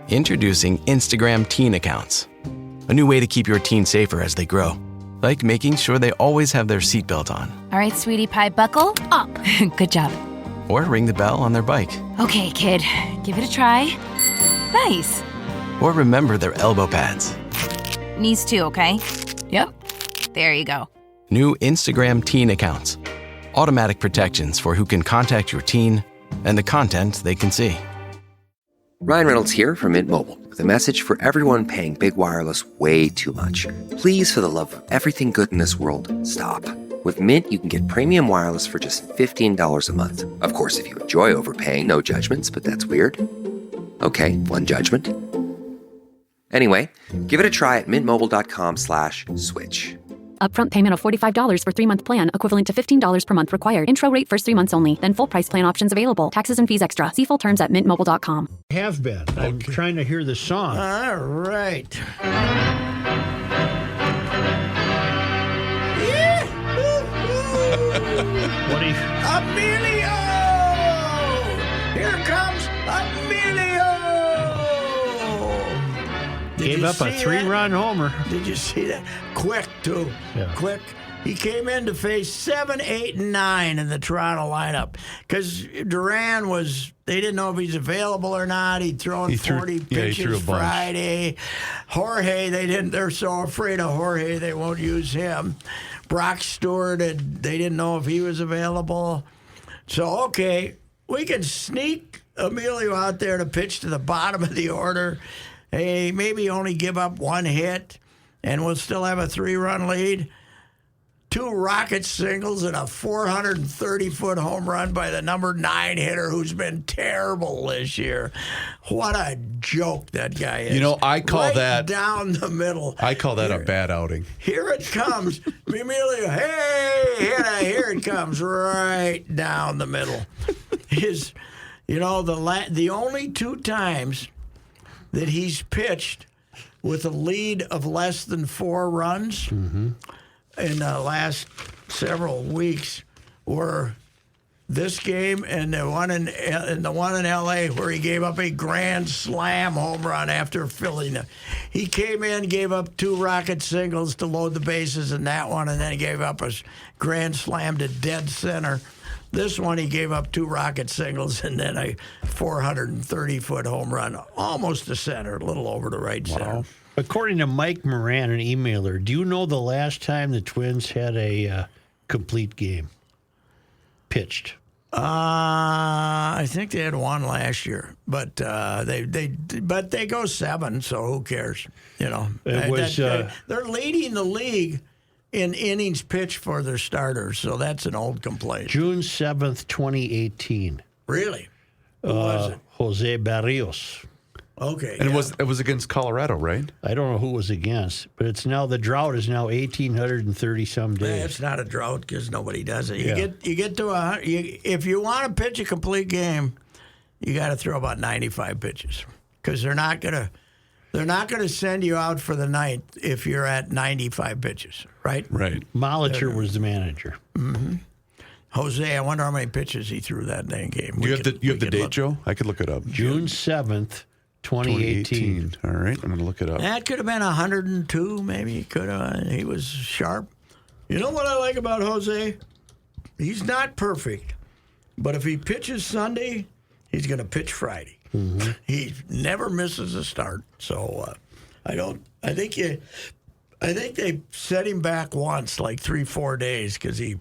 Introducing Instagram teen accounts. A new way to keep your teen safer as they grow. Like making sure they always have their seatbelt on. All right, sweetie pie, buckle up. Good job. Or ring the bell on their bike. Okay, kid, give it a try. Nice. Or remember their elbow pads. Knees too, okay? Yep. There you go. New Instagram teen accounts. Automatic protections for who can contact your teen and the content they can see. Ryan Reynolds here from Mint Mobile with a message for everyone paying big wireless way too much. Please, for the love of everything good in this world, stop. With Mint, you can get premium wireless for just $15 a month. Of course, if you enjoy overpaying, no judgments, but that's weird. Okay, one judgment. Anyway, give it a try at mintmobile.com/switch. Upfront payment of $45 for 3-month plan, equivalent to $15 per month required. Intro rate first 3 months only, then full price plan options available. Taxes and fees extra. See full terms at mintmobile.com. Have been. I'm trying to hear the song. All right. What do you... Emilio! Here comes Emilio! Gave up a 3-run homer. Did you see that? Quick, too. Yeah. Quick. He came in to face 7, 8, and 9 in the Toronto lineup because Duran they didn't know if he's available or not. He'd thrown 40 pitches Friday. Jorge, they're so afraid of Jorge, they won't use him. Brock Stewart, they didn't know if he was available. So, okay, we can sneak Emilio out there to pitch to the bottom of the order. Hey, maybe only give up 1 hit, and we'll still have a 3-run lead. 2 rocket singles and a 430-foot home run by the number 9 hitter who's been terrible this year. What a joke that guy is. You know, I call right that down the middle. I call that a bad outing. Here it comes. Emilio, hey, here it comes right down the middle. The only 2 times that he's pitched with a lead of less than 4 runs in the last several weeks were this game and the one in L.A. where he gave up a grand slam home run after filling it. He came in, gave up 2 rocket singles to load the bases in that one, and then he gave up a grand slam to dead center. This one, he gave up 2 rocket singles and then a 430-foot home run, almost to center, a little over to right center. According to Mike Moran, an emailer, do you know the last time the Twins had a complete game pitched? I think they had 1 last year, but they go 7, so who cares? You know, they're leading the league in innings pitched for their starters, so that's an old complaint. June 7th, 2018. Really? Who was it? Jose Barrios. Okay. And it was against Colorado, right? I don't know who it was against, but the drought is now 1,830 some days. It's not a drought because nobody does it. You get to if you want to pitch a complete game, you got to throw about 95 pitches because they're not gonna send you out for the ninth if you're at 95 pitches, right? Right. Molitor was the manager. Mm-hmm. Jose, I wonder how many pitches he threw that dang game. You have the date, Joe? I could look it up. June 7th. 2018. All right, I'm going to look it up. That could have been 102, maybe. He was sharp. You know what I like about Jose? He's not perfect, but if he pitches Sunday, he's going to pitch Friday. Mm-hmm. He never misses a start. So I think they set him back once, like 3-4 days, because he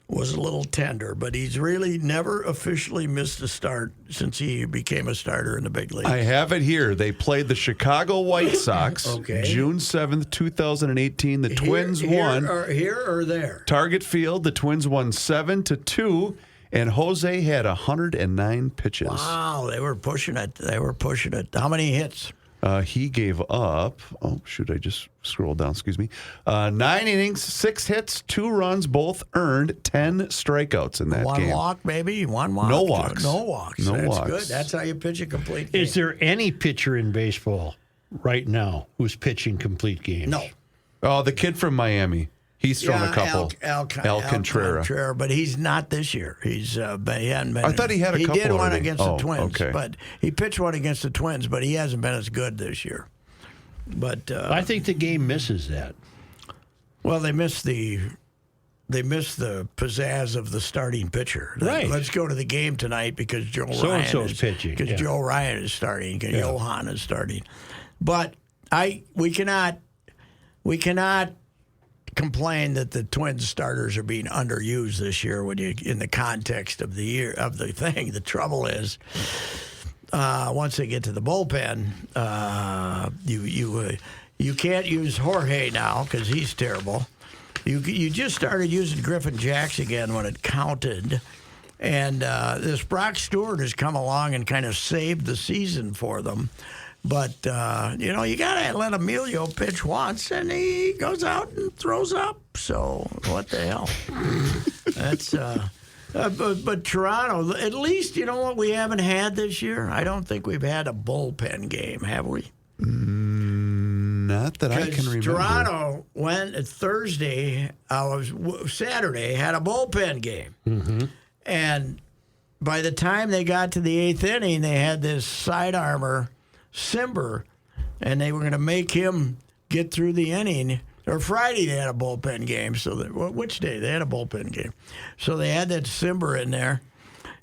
was a little tender, but he's really never officially missed a start since he became a starter in the big league. I have it here. They played the Chicago White Sox, okay. June 7th, 2018. The Twins won. Here or there? Target Field, the Twins won 7-2, and Jose had 109 pitches. Wow, they were pushing it. How many hits? He gave up, I just scrolled down, 9 innings, 6 hits, 2 runs, both earned, 10 strikeouts in that game. 1 walk, maybe? 1 walk? No walks. No walks. That's good. That's how you pitch a complete game. Is there any pitcher in baseball right now who's pitching complete games? No. Oh, the kid from Miami. He's thrown a couple. Alcantara, but he's not this year. He hadn't been. I thought he had a couple. He did one already. against the Twins, okay. but he pitched one against the Twins, but he hasn't been as good this year. But I think the game misses that. Well, they miss the pizzazz of the starting pitcher. Right. Let's go to the game tonight because Joe So-and-so's Ryan is pitching. Because Yeah. Joe Ryan is starting. Because Johan is starting. But we cannot complain that the Twins starters are being underused this year when you in the context of the thing. The trouble is, once they get to the bullpen, you can't use Jorge now because he's terrible. You just started using Griffin Jacks again when it counted. And this Brock Stewart has come along and kind of saved the season for them. But, you got to let EMILIO pitch once, and he goes out and throws up. So what the hell? That's but Toronto, at least, you know what we haven't had this year? I don't think we've had a bullpen game, have we? Not that I can remember. Toronto went Saturday, had a bullpen game. Mm-hmm. And by the time they got to the 8th inning, they had this side armor, Simber, and they were going to make him get through the inning. Or Friday they had a bullpen game. Which day? They had a bullpen game. So they had that Simber in there.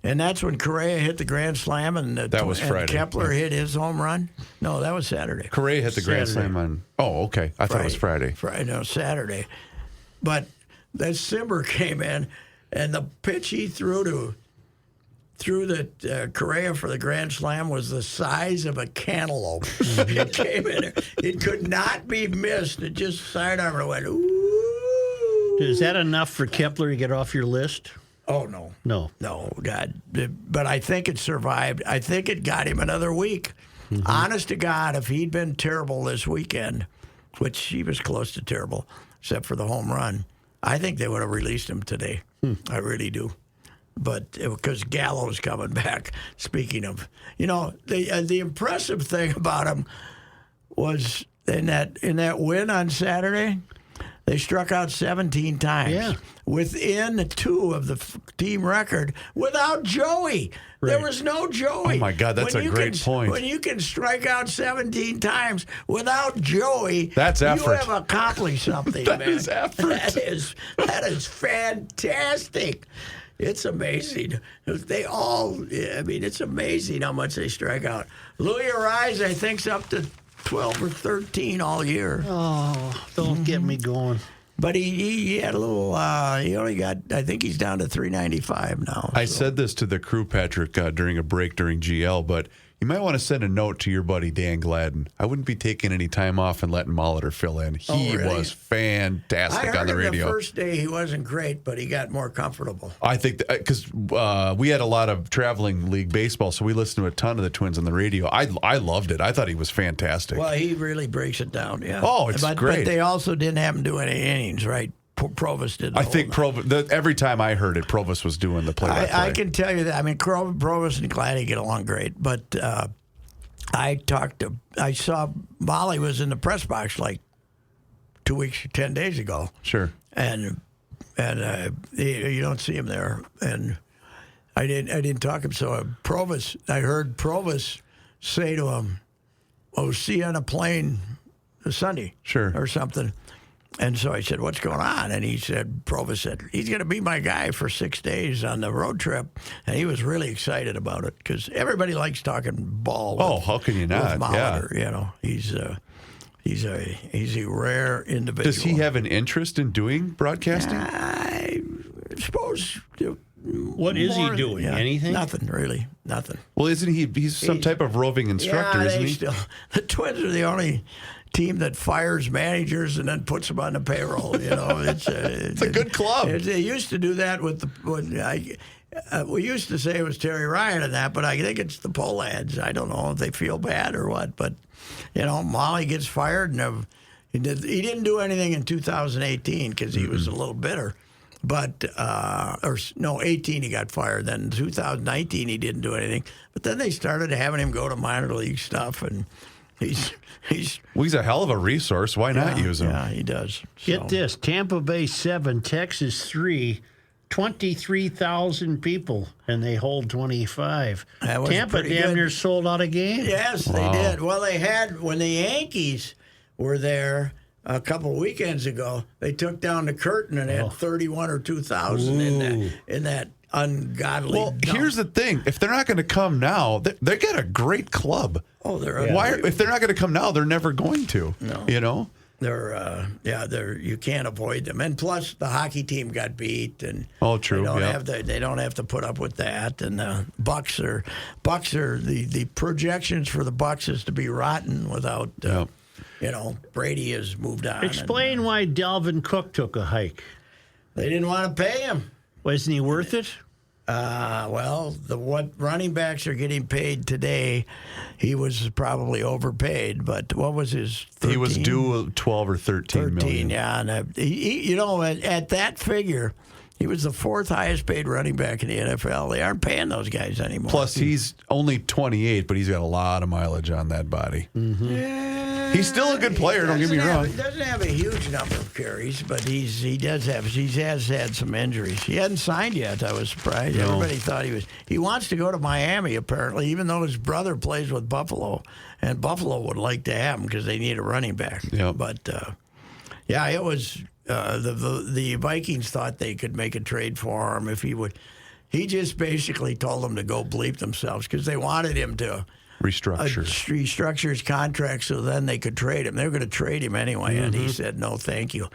And that's when Correa hit the grand slam, and that was Friday. And Kepler hit his home run. No, that was Saturday. Correa hit the grand slam on. Oh, okay. I thought it was Friday. Saturday. But that Simber came in, and the pitch he threw the Correa for the grand slam was the size of a cantaloupe. It came in. It could not be missed. It just sidearm went. Ooh. Is that enough for Kepler to get off your list? Oh, no. No, God. But I think it survived. I think it got him another week. Mm-hmm. Honest to God, if he'd been terrible this weekend, which he was close to terrible, except for the home run, I think they would have released him today. I really do. But because Gallo's coming back. Speaking of, the impressive thing about him was in that win on Saturday, they struck out 17 times. Yeah. Within 2 of the team record without Joey. Right. There was no Joey. Oh, my God, that's a great point. When you can strike out 17 times without Joey, that's effort. You have accomplished something, That man. is effort. That is fantastic. It's amazing. It's amazing how much they strike out. Louis Arise, I think, is up to 12 or 13 all year. Oh, don't get me going. But he had a little, he only got, I think he's down to 395 now. I said this to the crew, Patrick, during a break during GL, but you might want to send a note to your buddy Dan Gladden. I wouldn't be taking any time off and letting Molitor fill in. He was fantastic on the radio. The first day he wasn't great, but he got more comfortable. I think because we had a lot of traveling league baseball, so we listened to a ton of the Twins on the radio. I loved it. I thought he was fantastic. Well, he really breaks it down, yeah. Oh, it's great. But they also didn't have him do any innings, right? Provost did. I think every time I heard it, Provost was doing the play-by-play. I can tell you that. I mean, Provost and Gladdy get along great, but I saw Molly was in the press box like 2 weeks, 10 days ago. Sure. And you don't see him there, and I didn't talk to him. So I heard Provost say to him, "Oh, see you on a plane Sunday, sure, or something." And so I said, "What's going on?" And he said, Provost said, "He's going to be my guy for 6 days on the road trip." And he was really excited about it because everybody likes talking ball. Oh, how can you not? With Molitor, he's a rare individual. Does he have an interest in doing broadcasting? I suppose. What is he doing? Anything? Nothing, really. Nothing. Well, isn't he? He's some type of roving instructor, isn't he? The Twins are the only team that fires managers and then puts them on the payroll. It's a good club. They used to do that we used to say it was Terry Ryan and that, but I think it's the Polads. I don't know if they feel bad or what, but Molly gets fired, and he didn't do anything in 2018 because he was a little bitter. But 18 he got fired. Then in 2019 he didn't do anything. But then they started having him go to minor league stuff, and He's a hell of a resource. Why not use him? Yeah, he does. Get this: Tampa Bay 7, Texas 3. 23,000 people, and they hold 25. Tampa damn near sold out a game. Yes, they did. Well, they had, when the Yankees were there a couple weekends ago, they took down the curtain and had 31 or 2,000 in that ungodly dump. Here's the thing. If they're not going to come now, they got a great club. Oh, if they're not going to come now, they're never going to. No. You know? They're you can't avoid them, and plus the hockey team got beat, and true. They don't have to put up with that. And the Bucks are the projections for the Bucks is to be rotten without Brady has moved on. Explain why Dalvin Cook took a hike. They didn't want to pay him. Wasn't he worth it? What running backs are getting paid today, he was probably overpaid. But what was his? 13? He was due 12 or 13 million. Yeah, and at that figure, he was the fourth highest paid running back in the NFL. They aren't paying those guys anymore. Plus, he's only 28, but he's got a lot of mileage on that body. Mm-hmm. Yeah. He's still a good player. Don't get me wrong. He doesn't have a huge number of carries, but he has had some injuries. He hadn't signed yet. I was surprised. No. Everybody thought he was. He wants to go to Miami apparently, even though his brother plays with Buffalo, and Buffalo would like to have him because they need a running back. Yep. But it was the Vikings thought they could make a trade for him if he would. He just basically told them to go bleep themselves because they wanted him to restructure his contract so then they could trade him. They were going to trade him anyway, and he said, no, thank you.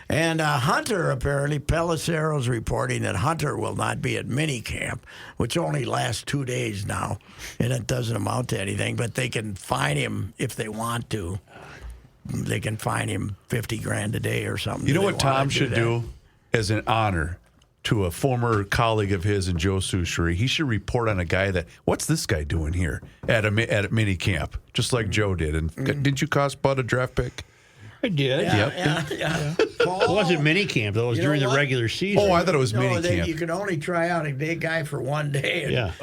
And Hunter, apparently, Pelissero's reporting that Hunter will not be at minicamp, which only lasts 2 days now, and it doesn't amount to anything, but they can fine him if they want to. They can fine him $50,000 a day or something. You know what Tom should do as an honor to a former colleague of his in Joe Souchery? He should report on a guy what's this guy doing here at a mini camp, just like Joe did. And didn't you cost Bud a draft pick? I did. Yeah. It wasn't mini camp, though. It was during the regular season. Oh, I thought it was mini camp. You could only try out a big guy for 1 day. And yeah.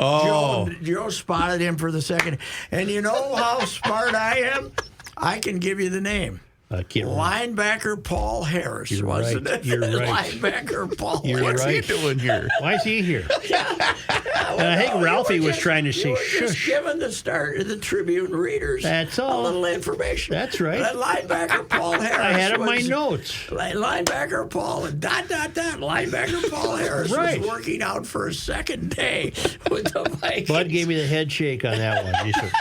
Joe spotted him for the second. And you know how smart I am? I can give you the name. Linebacker Paul Harris, wasn't it? You're right. Linebacker Paul You're Harris. right. What's he doing here? Why is he here? Well, and I think Ralphie was trying to say, just giving the Tribune readers That's all. a little information. That's right. That linebacker Paul Harris. I had it in my notes. Linebacker Paul and ... Linebacker Paul Harris was working out for a second day with the Vikings. Bud gave me the head shake on that one. He said,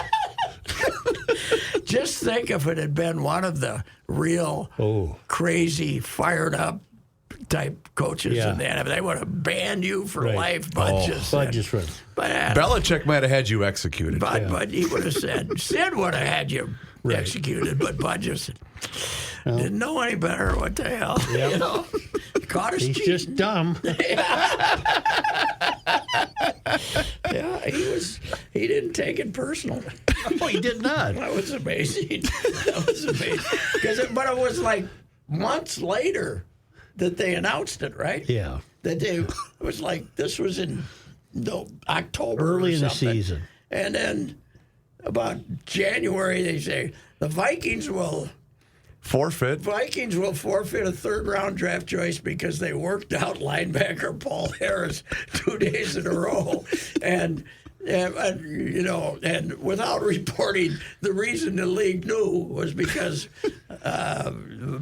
just think if it had been one of the real crazy, fired up type coaches in that, they would have banned you for life. Bud just runs. Belichick might have had you executed. But he would have said, Sid would have had you executed, but Bud just didn't know any better. What the hell? Yep. You know? Caught us He's cheating. just dumb. Yeah, he didn't take it personal. Oh, he did not. That was amazing. But it was like months later that they announced it, right? Yeah. It was like, this was in October early or in the something. season. And then about January, they say, the Vikings will forfeit a third-round draft choice because they worked out linebacker Paul Harris 2 days in a row. And without reporting, the reason the league knew was because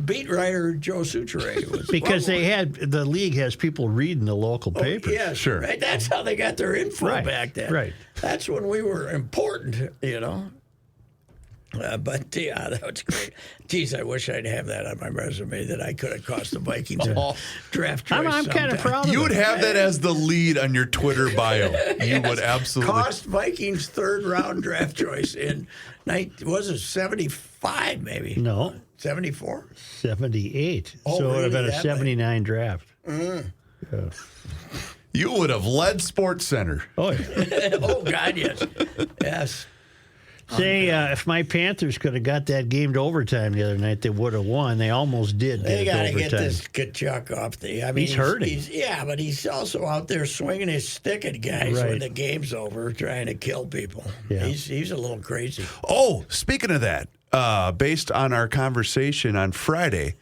beat writer Joe Souchery was because the league has people reading the local papers. Yeah, sure. Right? That's how they got their info back then. Right. That's when we were important, But that was great. Geez, I wish I'd have that on my resume that I could have cost the Vikings a draft choice. I'm kind of proud of it. You would have that as the lead on your Twitter bio. You would absolutely. Cost Vikings third-round draft choice in, was it 75 maybe? No. 74? 78. Oh, so it would have really? been a 79 draft. Mm. Yeah. You would have led Sports Center. Oh, yeah. Oh, God, yes. Yes. Say, if my Panthers could have got that game to overtime the other night, they would have won. They almost did. They got to get this Kachuk off the. I mean, he's hurting. But he's also out there swinging his stick at guys when the game's over, trying to kill people. Yeah. He's a little crazy. Oh, speaking of that, based on our conversation on Friday,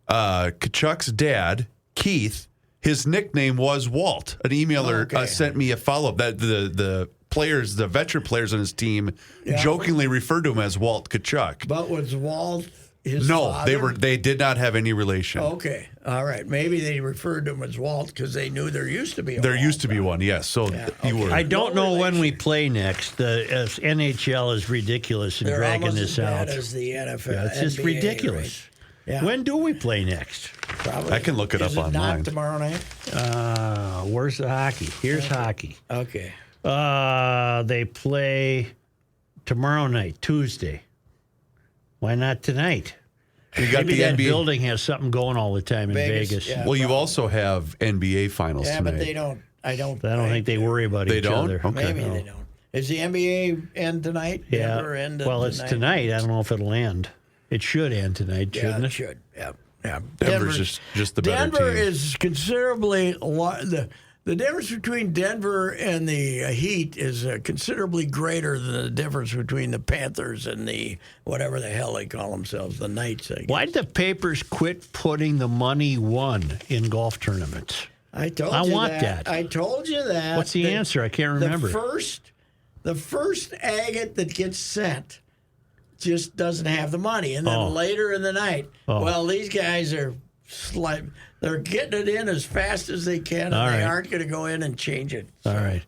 Kachuk's dad, Keith, his nickname was Walt. An emailer sent me a follow-up that the players, the veteran players on his team, jokingly referred to him as Walt Kachuk. But was Walt his father? They did not have any relation. Okay, all right. Maybe they referred to him as Walt because they knew there used to be a Walt. Used to be one, yes. So you were. I don't know when we play next. The NHL is ridiculous in dragging this out. They're almost as bad as the NFL. Yeah, it's just NBA, ridiculous. Right? Yeah. When do we play next? Probably. I can look it up online. Not tomorrow night? Where's the hockey? Here's hockey. Okay. They play tomorrow night, Tuesday. Why not tonight? Maybe that building has something going all the time in Vegas. Yeah, well, you also have NBA finals tonight. Yeah, but they don't. I don't think they worry about each other. Okay. Maybe they don't. Is the NBA end tonight? Yeah. Well, it's tonight. I don't know if it'll end. It should end tonight, shouldn't it? It should. Yeah. Denver's just the better team. Denver is considerably the difference between Denver and the Heat is considerably greater than the difference between the Panthers and the whatever the hell they call themselves, the Knights. I guess. Why did the papers quit putting the money won in golf tournaments? I want that. I told you that. What's the answer? I can't remember. The first agate that gets sent just doesn't have the money, and then later in the night, well, these guys are they're getting it in as fast as they can, and they aren't going to go in and change it. So. All right.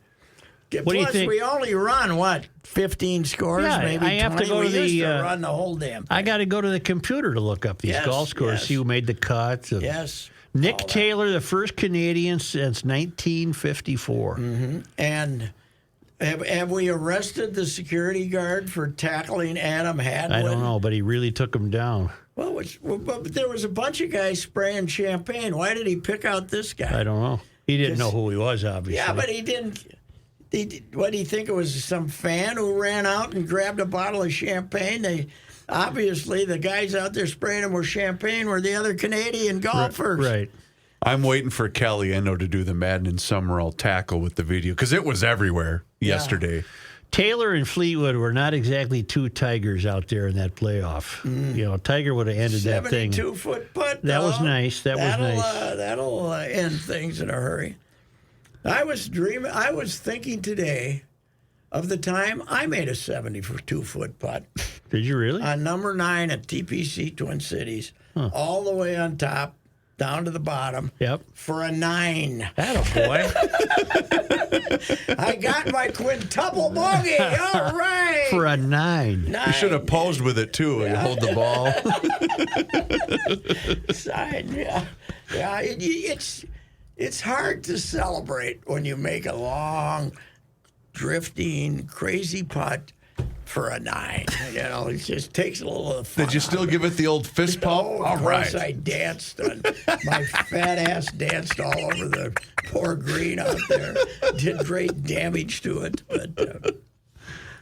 What do you think? We only run 15 scores, maybe. I have 20. to go to used to run the whole damn thing. I got to go to the computer to look up these golf scores, see who made the cut. Yes. Nick Taylor, the first Canadian since 1954. Mm-hmm. And have we arrested the security guard for tackling Adam Hadwin? I don't know, but he really took him down. Well, but there was a bunch of guys spraying champagne. Why did he pick out this guy? I don't know. He didn't know who he was, obviously. Yeah, but he didn't. What do you think? It was some fan who ran out and grabbed a bottle of champagne? Obviously, the guys out there spraying him with champagne were the other Canadian golfers. Right. I'm waiting for Caliendo to do the Madden and Summerall tackle with the video because it was everywhere yesterday. Taylor and Fleetwood were not exactly two tigers out there in that playoff. You know, Tiger would have ended that thing. 72-foot putt. That was nice. That'll end things in a hurry. I was thinking today of the time I made a 72-foot putt. Did you really? On number 9 at TPC Twin Cities, all the way on top, down to the bottom. Yep. For a 9. Attaboy. I got my quintuple bogey. All right. For a 9. You should have posed with it, too, and hold the ball. It's hard to celebrate when you make a long, drifting, crazy putt for a 9. You know, it just takes a little of the fun. Did you still give it the old fist pump? Of course I danced. My fat ass danced all over the poor green out there. Did great damage to it. But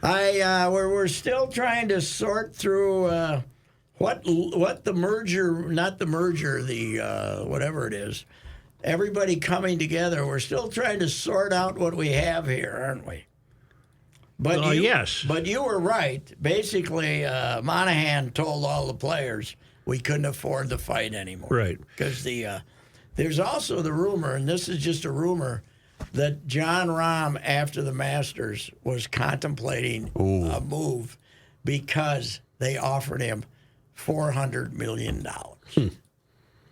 we're still trying to sort through what the merger, not the merger, the whatever it is. Everybody coming together. We're still trying to sort out what we have here, aren't we? But yes. But you were right. Basically, Monahan told all the players we couldn't afford the fight anymore. Right. Because there's also the rumor, and this is just a rumor, that John Rahm, after the Masters, was contemplating a move because they offered him $400 million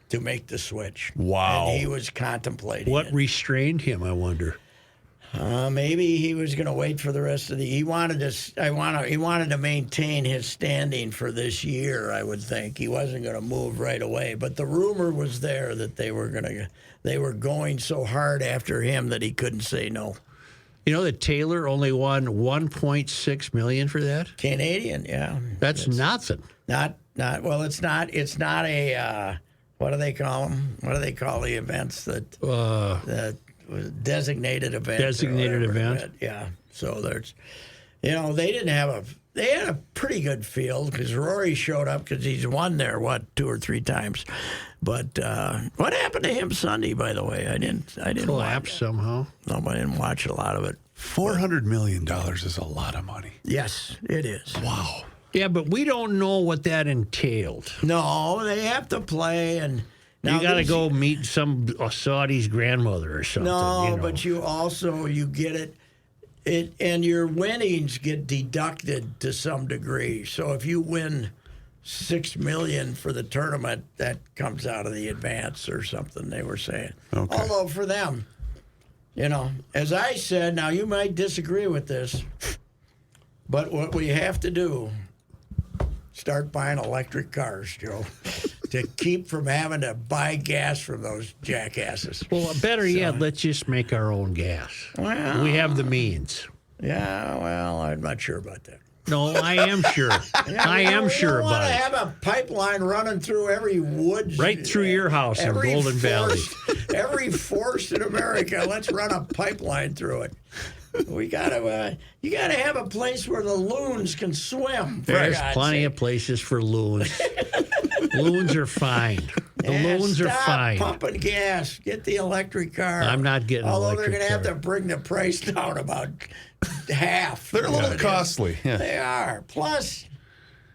to make the switch. Wow. And he was contemplating What it. restrained him, I wonder? Maybe he was going to wait for the rest of the. He wanted to maintain his standing for this year. I would think he wasn't going to move right away. But the rumor was there that they were going so hard after him that he couldn't say no. You know that Taylor only won $1.6 million for that? Canadian, yeah. That's nothing. Not. Well, it's not. It's not a. What do they call them? What do they call the events that? Designated event. Designated event. Yeah. So there's, they didn't have they had a pretty good field because Rory showed up because he's won there, 2 or 3 times. But what happened to him Sunday, by the way? I didn't Collapsed somehow. No, I didn't watch a lot of it. $400 million is a lot of money. Yes, it is. Wow. Yeah, but we don't know what that entailed. No, they have to play, and now you got to go meet some Saudi's grandmother or something. No, you know. but you get it, and your winnings get deducted to some degree. So if you win $6 million for the tournament, that comes out of the advance or something. They were saying. Okay. Although for them, as I said, now you might disagree with this, but what we have to do. Start buying electric cars, Joe, to keep from having to buy gas from those jackasses. Well, better yet, let's just make our own gas. Well, we have the means. Yeah, well, I'm not sure about that. No, I am sure. I am sure about it. We have a pipeline running through every woods. Right through your house in Golden Valley. Every forest in America, let's run a pipeline through it. You gotta have a place where the loons can swim. There's plenty of places for loons. Loons are fine. The loons are fine. Stop pumping gas. Get the electric car. I'm not getting an electric car. Although they're going to have to bring the price down about half. They're a little costly. Yeah. They are. Plus,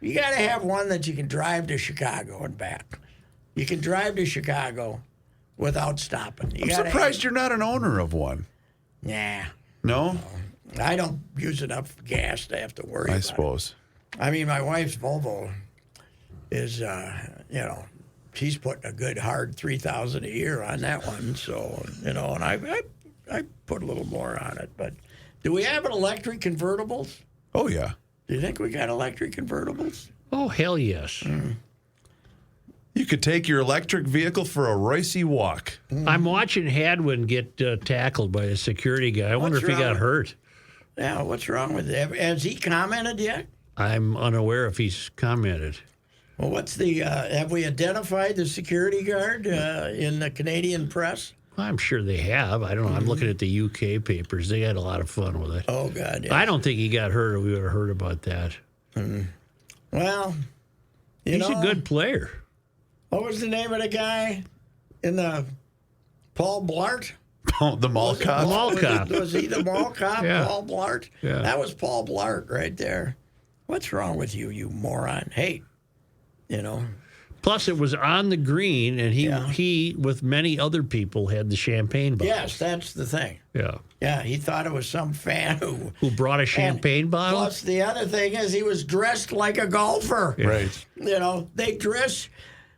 you got to have one that you can drive to Chicago and back. You can drive to Chicago without stopping. I'm surprised you're not an owner of one. Nah. No? I don't use enough gas to have to worry about I suppose. I mean, my wife's Volvo is, she's putting a good hard $3,000 a year on that one. So, and I put a little more on it. But do we have an electric convertibles? Oh, yeah. Do you think we got electric convertibles? Oh, hell yes. You could take your electric vehicle for a Reusse walk. I'm watching Hadwin get tackled by a security guy. I wonder if he got hurt. Yeah, what's wrong with that? Has he commented yet? I'm unaware if he's commented. Well, what's the, have we identified the security guard in the Canadian press? I'm sure they have. I don't know. I'm looking at the UK papers. They had a lot of fun with it. Oh, God, yeah. I don't think he got hurt or we would have heard about that. Well, he's a good player. What was the name of the guy in the Paul Blart? Oh, the mall cop? Mall cop. Was he the mall cop, Yeah. Paul Blart? Yeah. That was Paul Blart right there. What's wrong with you, you moron? Hey, Plus, it was on the green, and he with many other people, had the champagne bottle. Yes, that's the thing. Yeah. Yeah, he thought it was some fan who brought a champagne bottle. Plus, the other thing is he was dressed like a golfer. Yeah. Right. They dress.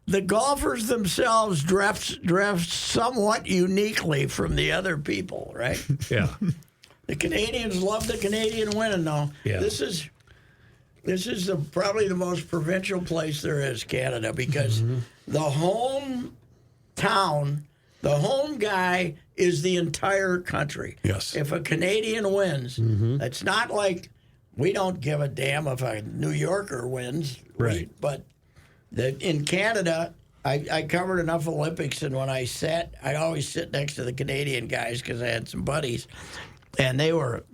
The golfers themselves dress somewhat uniquely from the other people, right? Yeah. The Canadians love the Canadian winning, though. Yeah. This is probably the most provincial place there is, Canada, because the home guy is the entire country. Yes. If a Canadian wins, it's not like we don't give a damn if a New Yorker wins. Right. But in Canada, I covered enough Olympics, and when I always sit next to the Canadian guys because I had some buddies, and they were,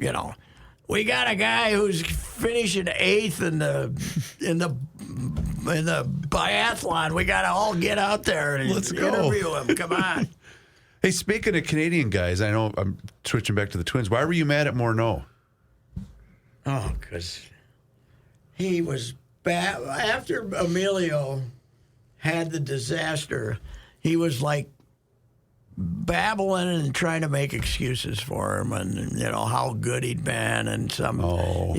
we got a guy who's finishing 8th in the biathlon. We got to all get out there and interview him. Come on. Hey, speaking of Canadian guys, I know I'm switching back to the Twins. Why were you mad at Morneau? Oh, because he was bad. After Emilio had the disaster, he was like babbling and trying to make excuses for him, and how good he'd been, and and all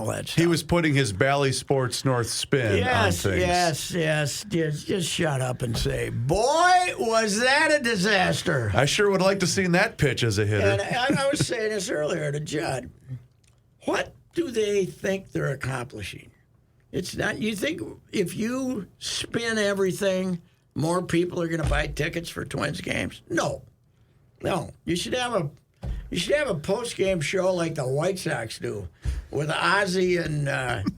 that stuff. He was putting his Bally Sports North spin on things. Yes. Just shut up and say, boy, was that a disaster. I sure would like to see that pitch as a hitter. And I was saying this earlier to Judd. What do they think they're accomplishing? It's not. You think if you spin everything, more people are going to buy tickets for Twins games? No. You should have a post-game show like the White Sox do, with Ozzie and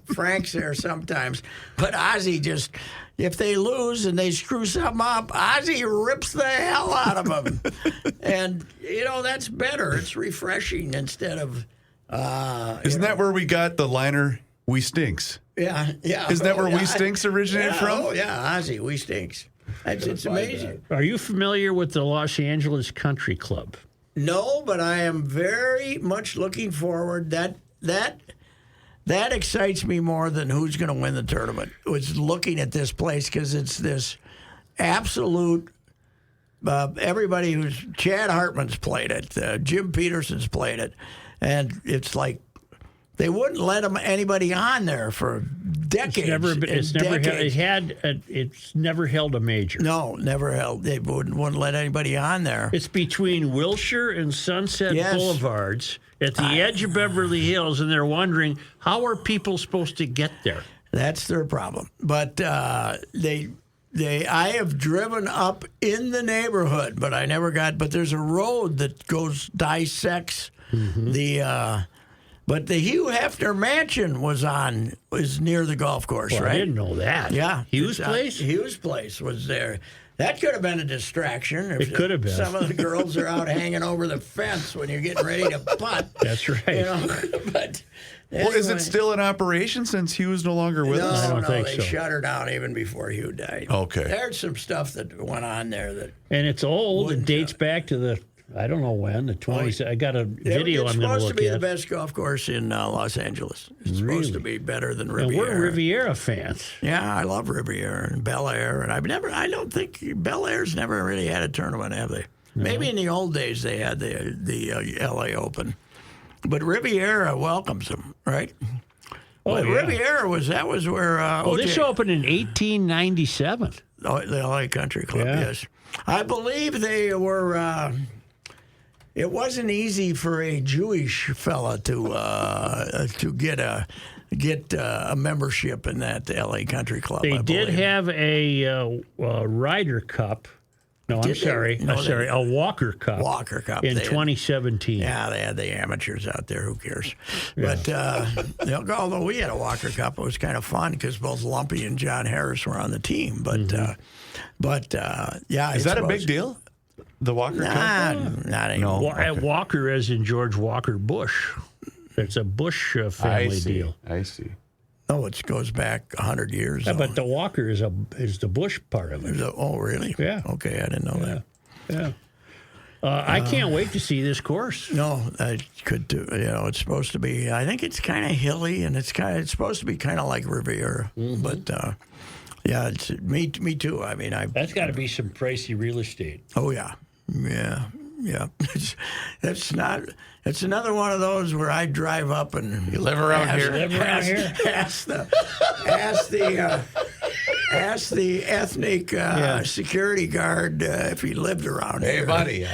Frank's there sometimes. But Ozzie just, if they lose and they screw something up, Ozzie rips the hell out of them. And that's better. It's refreshing instead of. Isn't that where we got the liner? We Stinks. Yeah. Isn't that where We Stinks originated from? Oh, yeah, Ozzy, We Stinks. It's amazing. Are you familiar with the Los Angeles Country Club? No, but I am very much looking forward. That excites me more than who's going to win the tournament. Was looking at this place because it's this absolute. Everybody who's Chad Hartman's played it, Jim Peterson's played it, and it's like they wouldn't let anybody on there for decades. It's never held a major. No, never held. They wouldn't let anybody on there. It's between Wilshire and Sunset Boulevards at the edge of Beverly Hills, and they're wondering, how are people supposed to get there? That's their problem. But I have driven up in the neighborhood, but I never got. But there's a road that dissects the. But the Hugh Hefner Mansion was near the golf course, well, right? I didn't know that. Yeah, Hugh's place. Hugh's place was there. That could have been a distraction. It could have been. Some of the girls are out hanging over the fence when you're getting ready to putt. That's right. But Well, is it still in operation since Hugh's no longer with us? I don't think they so. shut her down even before Hugh died. Okay. There's some stuff that went on there and it's old. It dates back to the. I don't know when, the 20s. I got a video I'm going to look at. It's supposed to be the best golf course in Los Angeles. It's supposed to be better than Riviera. And we're Riviera fans. Yeah, I love Riviera and Bel Air. And I don't think Bel Air's never really had a tournament, have they? No. Maybe in the old days they had the L.A. Open. But Riviera welcomes them, right? Oh, yeah. Riviera was where this opened in 1897. Oh, the L.A. Country Club, Yeah. yes. I believe they were... it wasn't easy for a Jewish fella to get a membership in that L.A. Country Club. They I did believe. have a Ryder Cup. No, I'm sorry. A Walker Cup. Walker Cup in 2017. Yeah, they had the amateurs out there. Who cares? Yeah. But although we had a Walker Cup, it was kind of fun because both Lumpy and John Harris were on the team. But yeah, is that a big deal? The Walker Cup? Not anymore. No. Okay. Walker, as in George Walker Bush. It's a Bush family deal. I see. Oh, it goes back 100 years. Yeah, but the Walker is the Bush part of it. Oh, really? Yeah. Okay, I didn't know that. Yeah. I can't wait to see this course. No, I could too. It's supposed to be. I think it's kind of hilly, and it's supposed to be kind of like Riviera. Mm-hmm. But yeah, it's me too. I mean, that's got to be some pricey real estate. Oh yeah. It's another one of those where I drive up and you live around here. Ask the ethnic security guard if he lived around here. Hey, buddy,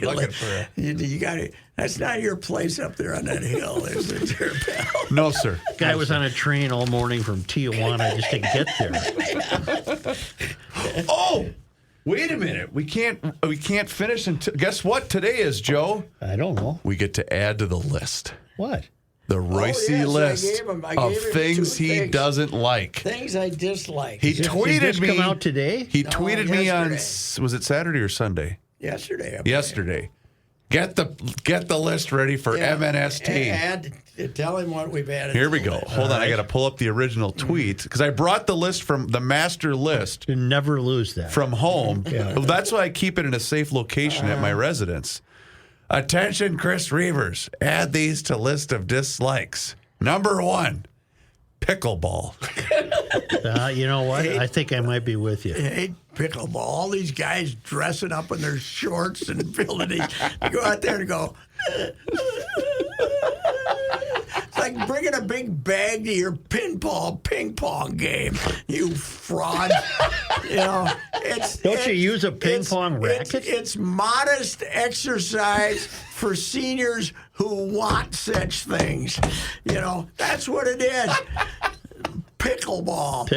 looking for you got it. That's not your place up there on that hill, is it, there, pal? No, sir. Guy was on a train all morning from Tijuana just to get there. Oh. Wait a minute. We can't finish until. Guess what today is, Joe? I don't know. We get to add to the list. What? The Reusse list of things he doesn't like. Things I dislike. He tweeted me. Come out today? He tweeted me on. Was it Saturday or Sunday? Yesterday. Yesterday. Get the list ready for MNST. Tell him what we've added. Here we go. Hold on, I got to pull up the original tweet because I brought the list from the master list. You never lose that from home. That's why I keep it in a safe location at my residence. Attention, Chris Reavers. Add these to list of dislikes. Number 1, pickleball. You know what? I think I might be with you. I hate pickleball. All these guys dressing up in their shorts and building these. You go out there and go. It's like bringing a big bag to your ping pong game. You fraud. Don't you use a ping pong racket? It's modest exercise for seniors who want such things. That's what it is. Pickleball.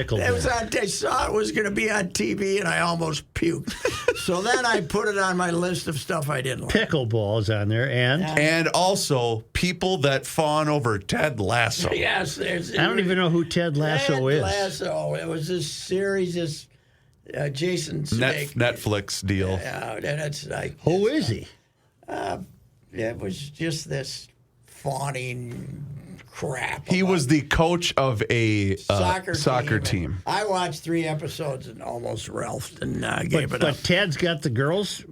I saw it was going to be on TV, and I almost puked. So then I put it on my list of stuff I didn't like. Pickleball is on there, and also people that fawn over Ted Lasso. Yes, I don't even know who Ted Lasso is. Ted Lasso. It was this series, Jason Snake. Netflix deal. Yeah, and it's like. Who is he? It was just this fawning crap. He was the coach of a soccer team. I watched 3 episodes and almost ralphed and gave it up. But Ted's got the girls?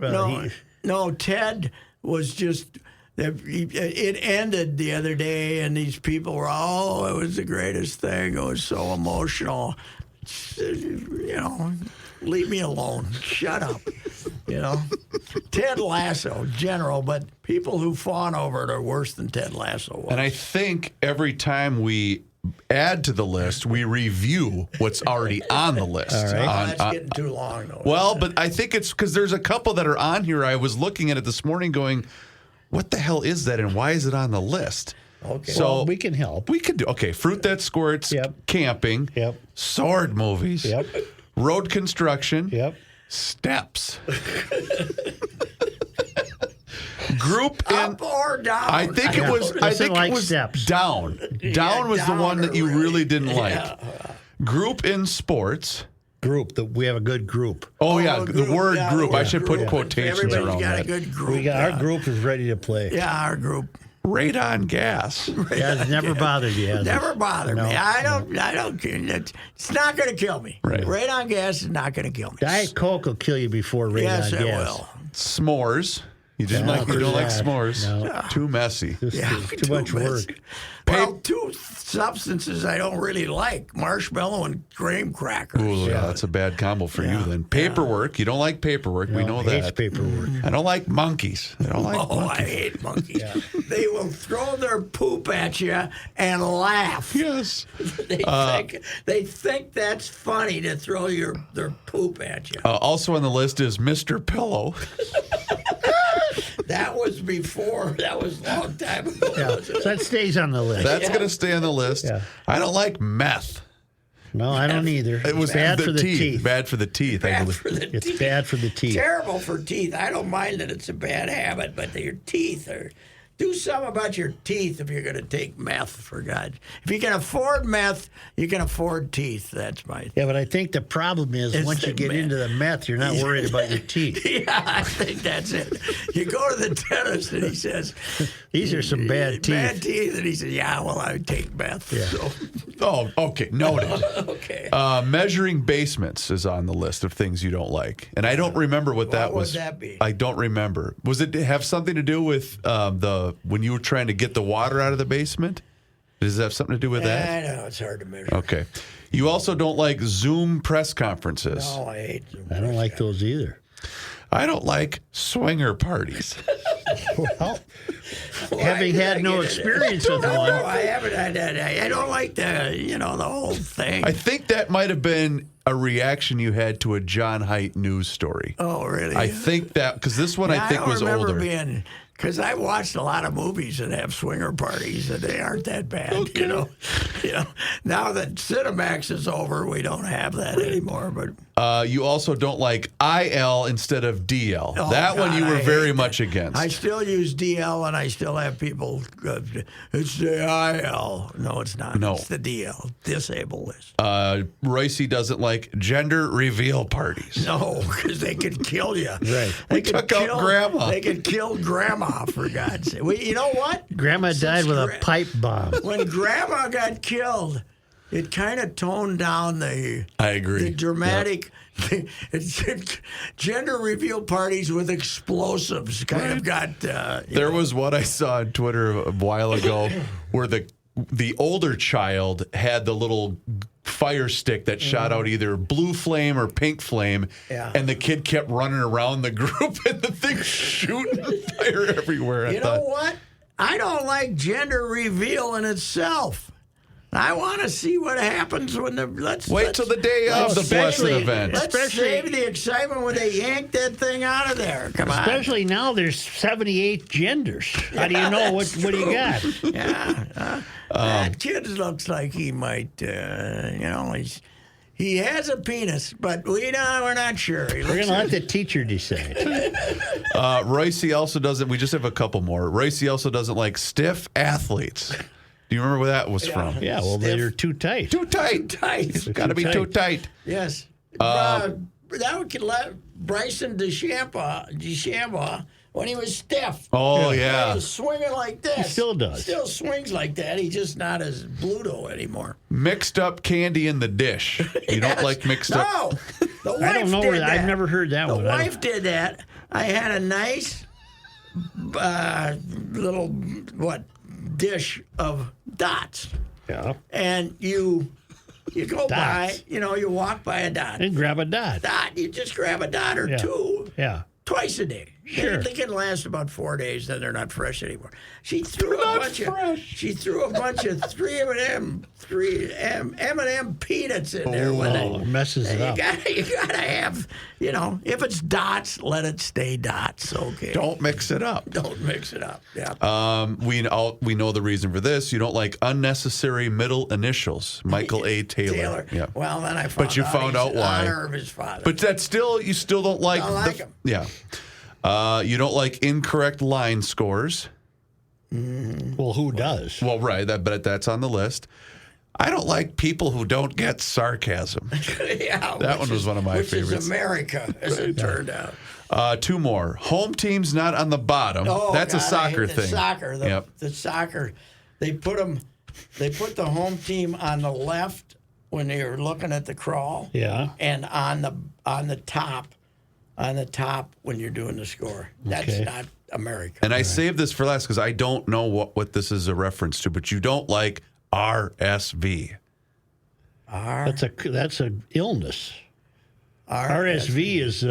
No, Ted was just... It ended the other day, and these people were, it was the greatest thing. It was so emotional. Leave me alone. Shut up. Ted Lasso, general, but people who fawn over it are worse than Ted Lasso was. And I think every time we add to the list, we review what's already on the list. All right. That's getting too long, though. Well, but I think it's because there's a couple that are on here. I was looking at it this morning going, what the hell is that, and why is it on the list? Okay. So Well, we can help. We could do, Fruit That Squirts, Yep. camping, Yep. sword movies, Yep. road construction, Yep. steps. Group in, Up or down? I think it was. I think like it was steps. down. Down was the down one that you really. really didn't like. Group in sports. Group. We have a good group. Oh yeah, the word group. I should put group. quotations Everybody's around got that. a good group. Our group is ready to play. Yeah, our group. Radon gas. Yeah, it's never bothered you. has it? Never bothered me. I don't care. It's not going to kill me. Right. Radon gas is not going to kill me. Diet Coke will kill you before radon Yes, gas. it will. S'mores. You didn't No, like. You don't like yeah. s'mores. No. Too messy. Too much work. Well, 2 substances I don't really like: marshmallow and graham crackers. Ooh, yeah, that's a bad combo for you then. Paperwork. You don't like paperwork. We know hates that. paperwork. I don't like monkeys. I don't like Oh, I monkeys. hate monkeys. They will throw their poop at you and laugh. Yes. They think that's funny to throw their poop at you. Also on the list is Mr. Pillow. That was before. That was a long time ago. Yeah, so that stays on the list. That's going to stay on the list. Yeah. I don't like meth. No, I don't either. It was bad for the teeth. Bad for the teeth. I Bad believe. for the It's teeth. bad for the teeth. Terrible for teeth. I don't mind that it's a bad habit, but your teeth are. Do something about your teeth if you're going to take meth, for God. If you can afford meth, you can afford teeth. That's my. Yeah, but I think the problem is It's once the you get meth. into the meth, you're not worried about your teeth. Yeah, I think that's it. You go to the dentist and he says, These are some bad teeth. Bad teeth. And he says, yeah, well, I would take meth. Yeah. So, Oh, okay. Noted. okay. Measuring basements is on the list of things you don't like. And I don't remember what that would was. that be? I don't remember. Was it have something to do with when you were trying to get the water out of the basement? Does it have something to do with that? I know, it's hard to measure. Okay. You also don't like Zoom press conferences. No, I hate them. I don't like those either. I don't like swinger parties. Well, having had no experience with No, one, I haven't. I don't like the whole thing. I think that might have been a reaction you had to a John Haidt news story. Oh, really? I think that, because this one I think was older. Because I've watched a lot of movies that have swinger parties, and they aren't that bad. Okay. You know. Now that Cinemax is over, we don't have that anymore. But You also don't like IL instead of DL. Oh, that one God, you were I very hate much against. I still use DL, and I still have people. It's the IL. No, it's not. No. It's the DL. Disable list. Reusse doesn't like gender reveal parties. No, because they could kill you. Right. We took out Grandma. They could kill Grandma, for God's sake. You know what? Grandma died with a pipe bomb. When Grandma got killed, it kind of toned down the I agree. the dramatic gender reveal parties with explosives. Kind of got. There was what I saw on Twitter a while ago where the older child had the little fire stick that shot out either blue flame or pink flame, and the kid kept running around the group and the thing shooting fire everywhere. You know what? I don't like gender reveal in itself. I want to see what happens when wait till the day of the blessed event. Let's save the excitement when they yank that thing out of there. Come on. Especially now, there's 78 genders. How do you know what do you got? Yeah. That kid looks like he might, he has a penis, but we're not sure. We're going to let the teacher decide. Reusse also doesn't, we just have a couple more. Reusse also doesn't like stiff athletes. Do you remember where that was from? Yeah, well, they're too tight. Too tight. Tight. Got to be too tight. Yes. That would let Bryson DeChambeau when he was stiff. Oh, He yeah. was swinging like this. He still does. Still swings like that. He's just not as Bluto anymore. Mixed up candy in the dish. You don't like mixed up? No, the wife I don't know did where that. I've never heard that The one. wife did that. I had a nice little dish of dots, Yeah. and you go by, Dots. you walk by a dot. And grab a dot. You just grab a dot or Yeah. two Yeah. twice a day. Sure. They can last about 4 days, then they're not fresh anymore. She threw a bunch of 3M peanuts in there with Oh, it. it messes it up. You gotta have, if it's dots, let it stay dots. Okay. Don't mix it up. Don't mix it up. Yeah. We know the reason for this. You don't like unnecessary middle initials. Michael A. Taylor. Yeah. Well, then I found But you found he's out in why. honor of his father. But you still don't like. Don't like 'em. Yeah. You don't like incorrect line scores. Well, who does? Well, right. But that's on the list. I don't like people who don't get sarcasm. Yeah, That one was one of my which favorites. is America, as it turned out. 2 more. Home team's not on the bottom. Oh, That's God, a soccer I hate the thing. Soccer. The soccer. They put the home team on the left when they were looking at the crawl. Yeah. And on the top when you're doing the score. That's Okay. not America. And I saved this for last because I don't know what this is a reference to, but you don't like RSV. That's a illness. RSV is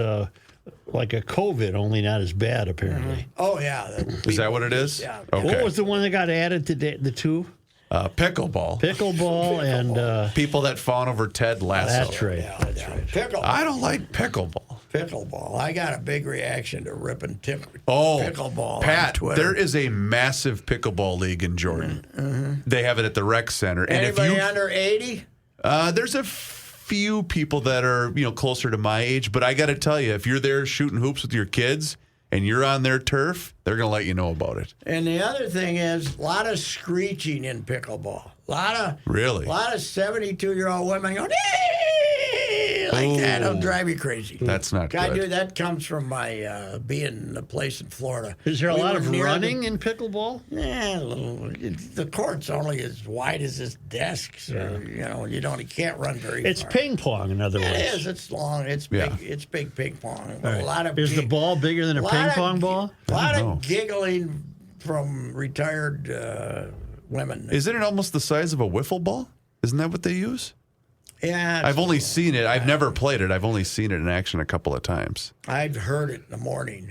like a COVID, only not as bad, apparently. Oh, yeah. Is that what it is? Yeah. Okay. What was the one that got added to the two? Pickleball. Pickleball and People that fawn over Ted Lasso. that's right. That's right. Pickleball. I don't like pickleball. Pickleball. I got a big reaction to ripping Oh, pickleball Pat, on Twitter. there is a massive pickleball league in Jordan. They have it at the rec center. And Anybody if you, under 80? there's a few people that are closer to my age, but I got to tell you, if you're there shooting hoops with your kids and you're on their turf, they're going to let you know about it. And the other thing is a lot of screeching in pickleball. Really? A lot of 72-year-old women going, like that. It'll drive you crazy. That's not good. Dude, that comes from my being in a place in Florida. Is there a We lot were of near running in pickleball? Yeah, a little. The court's only as wide as this desk, so you can't run very It's far. ping pong, in other words. It is. It's long. It's big. Yeah. It's big ping pong. Right. A lot of Is the ball bigger than a lot ping of- pong ball? A lot don't know. of giggling from retired women. Isn't it almost the size of a wiffle ball? Isn't that what they use? Yeah, I've only seen it. I've never played it. I've only seen it in action a couple of times. I've heard it in the morning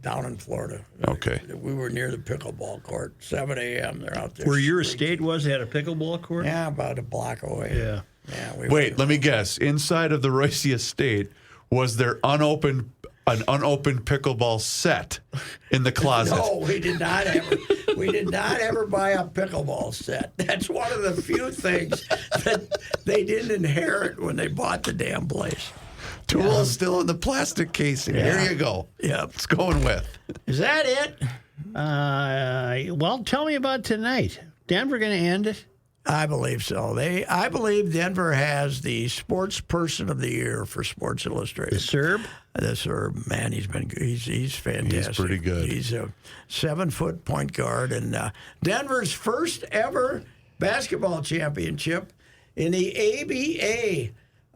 down in Florida. Okay. We were near the pickleball court. 7 a.m. They're out there. Where your screeching. estate was, they had a pickleball court? Yeah, about a block away. Yeah. Yeah. Wait, let me guess. Inside of the Reusse estate, was there an unopened pickleball set in the closet? No, we did not ever. We did not ever buy a pickleball set. That's one of the few things that they didn't inherit when they bought the damn place. Tools still in the plastic casing. Yeah. Here you go. Yep. It's going with. Is that it? Well, tell me about tonight. Denver going to end it? I believe so. I believe Denver has the sports person of the year for Sports Illustrated. The Serb? The Serb, man, he's fantastic. He's pretty good. He's a 7-foot point guard, and Denver's first ever basketball championship in the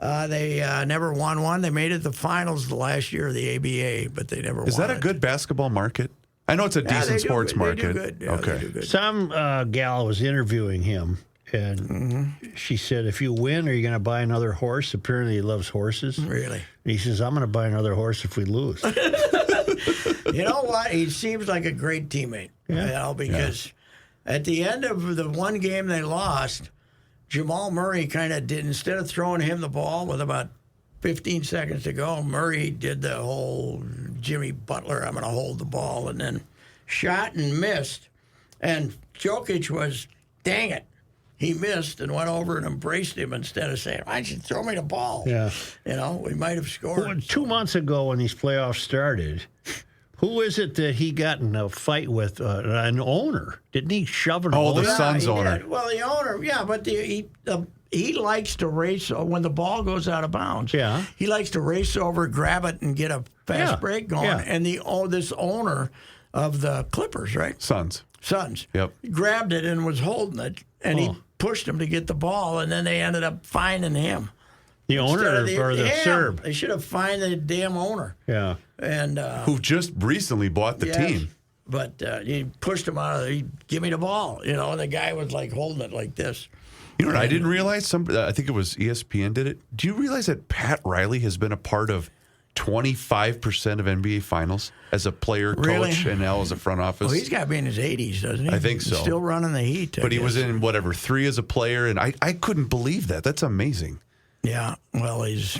ABA. They never won one. They made it the finals the last year of the ABA, but they never won. Is that a it. good basketball market? I know it's a Yeah, decent they do sports good. They market. do good. Yeah, okay. they do good. Some gal was interviewing him, and she said, if you win, are you going to buy another horse? Apparently he loves horses. Really? And he says, I'm going to buy another horse if we lose. You know what? He seems like a great teammate. Yeah. Because at the end of the one game they lost, Jamal Murray kind of did, instead of throwing him the ball with about 15 seconds to go, Murray did the whole Jimmy Butler, I'm going to hold the ball, and then shot and missed. And Jokic was, dang it. He missed and went over and embraced him instead of saying, why don't you throw me the ball? Yeah. We might have scored. Well, 2 months ago when these playoffs started, who is it that he got in a fight with? An owner. Didn't he shove an Oh, owner? the Suns he owner. did. Well, the owner, yeah, but the he likes to race when the ball goes out of bounds. Yeah. He likes to race over, grab it, and get a fast break going. Yeah. And this owner of the Clippers, right? Suns. Yep. Grabbed it and was holding it, and he pushed him to get the ball, and then they ended up fining him. The owner or the Serb? They should have fined the damn owner. Yeah. And who just recently bought the team. But he pushed him out of there. He give me the ball, and the guy was like holding it like this. You know what I didn't realize? I think it was ESPN did it. Do you realize that Pat Riley has been a part of 25% of NBA Finals as a player, coach, and now as a front office? Well, he's got to be in his 80s, doesn't he? I think so. He's still running the Heat. But he was in, 3 as a player, and I couldn't believe that. That's amazing. Yeah, well, he's,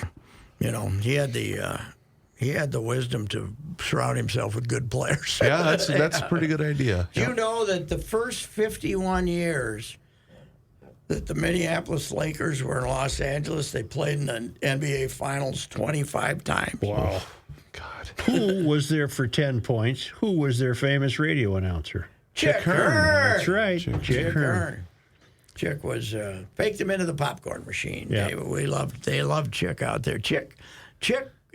he had the wisdom to surround himself with good players. Yeah, that's a pretty good idea. Do you know that the first 51 years that the Minneapolis Lakers were in Los Angeles, they played in the NBA Finals 25 times? Wow. God. Who was there for 10 points? Who was their famous radio announcer? Chick Hearn. That's right. Chick Hearn. Chick was baked them into the popcorn machine. Yeah. They loved Chick out there. Chick,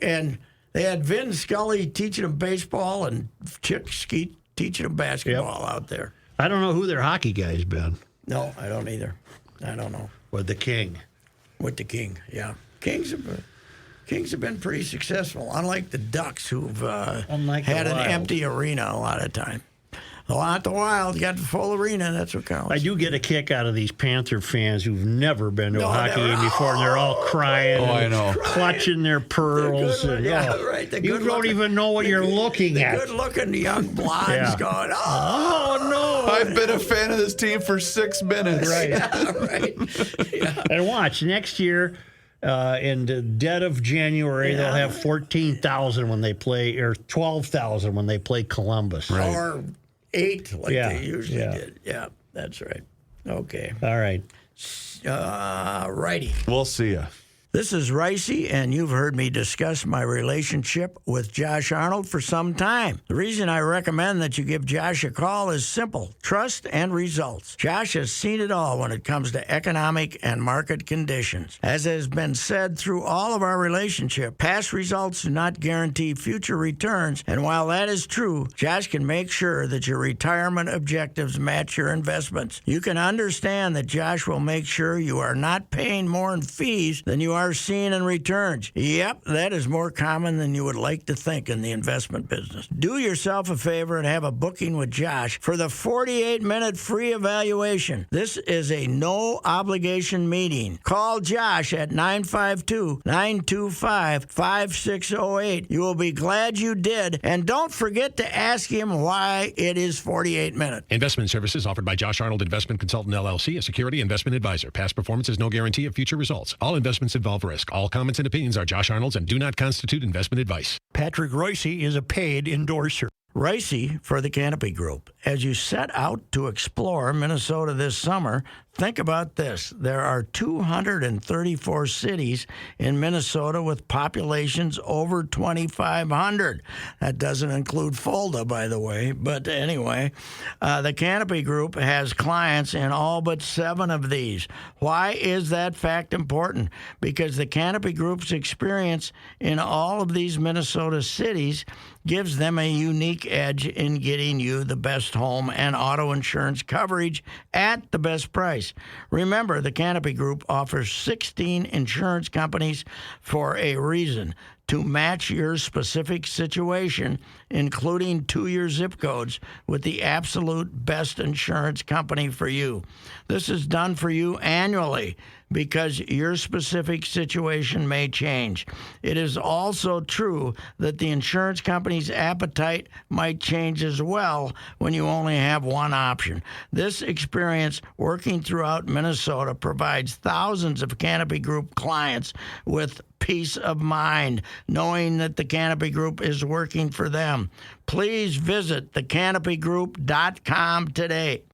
and they had Vin Scully teaching them baseball and Chick Skeet teaching them basketball out there. I don't know who their hockey guy's been. No, I don't either. I don't know. With the King. With the King, yeah. Kings have been pretty successful, unlike the Ducks, who've had an empty arena a lot of time. Not the Wild got the full arena. That's what counts. I do get a kick out of these Panther fans who've never been to a hockey game before, and they're all crying. Oh, I know. Clutching their pearls. Right. You don't even know what you're looking at. The good-looking young blondes going, oh, no. I've been a fan of this team for 6 minutes. Right. Yeah, right. Yeah. And watch, next year, in the dead of January, they'll have 14,000 when they play, or 12,000 when they play Columbus. Right. Or 8 like they usually did. Yeah, that's right. Okay. All right. Righty. We'll see ya. This is Reusse, and you've heard me discuss my relationship with Josh Arnold for some time. The reason I recommend that you give Josh a call is simple: trust and results. Josh has seen it all when it comes to economic and market conditions. As has been said through all of our relationship, past results do not guarantee future returns, and while that is true, Josh can make sure that your retirement objectives match your investments. You can understand that Josh will make sure you are not paying more in fees than you are seeing in returns. Yep, that is more common than you would like to think in the investment business. Do yourself a favor and have a booking with Josh for the 48-minute free evaluation. This is a no-obligation meeting. Call Josh at 952-925-5608. You will be glad you did, and don't forget to ask him why it is 48 minutes. Investment services offered by Josh Arnold Investment Consultant LLC, a security investment advisor. Past performance is no guarantee of future results. All investments involve risk. All comments and opinions are Josh Arnold's and do not constitute investment advice. Patrick Reusse is a paid endorser. Reusse for the Canopy Group. As you set out to explore Minnesota this summer, think about this. There are 234 cities in Minnesota with populations over 2,500. That doesn't include Fulda, by the way. But anyway, the Canopy Group has clients in all but 7 of these. Why is that fact important? Because the Canopy Group's experience in all of these Minnesota cities gives them a unique edge in getting you the best home and auto insurance coverage at the best price. Remember, the Canopy Group offers 16 insurance companies for a reason: to match your specific situation, including 2-year zip codes, with the absolute best insurance company for you. This is done for you annually because your specific situation may change. It is also true that the insurance company's appetite might change as well when you only have one option. This experience working throughout Minnesota provides thousands of Canopy Group clients with peace of mind, knowing that the Canopy Group is working for them. Please visit thecanopygroup.com today.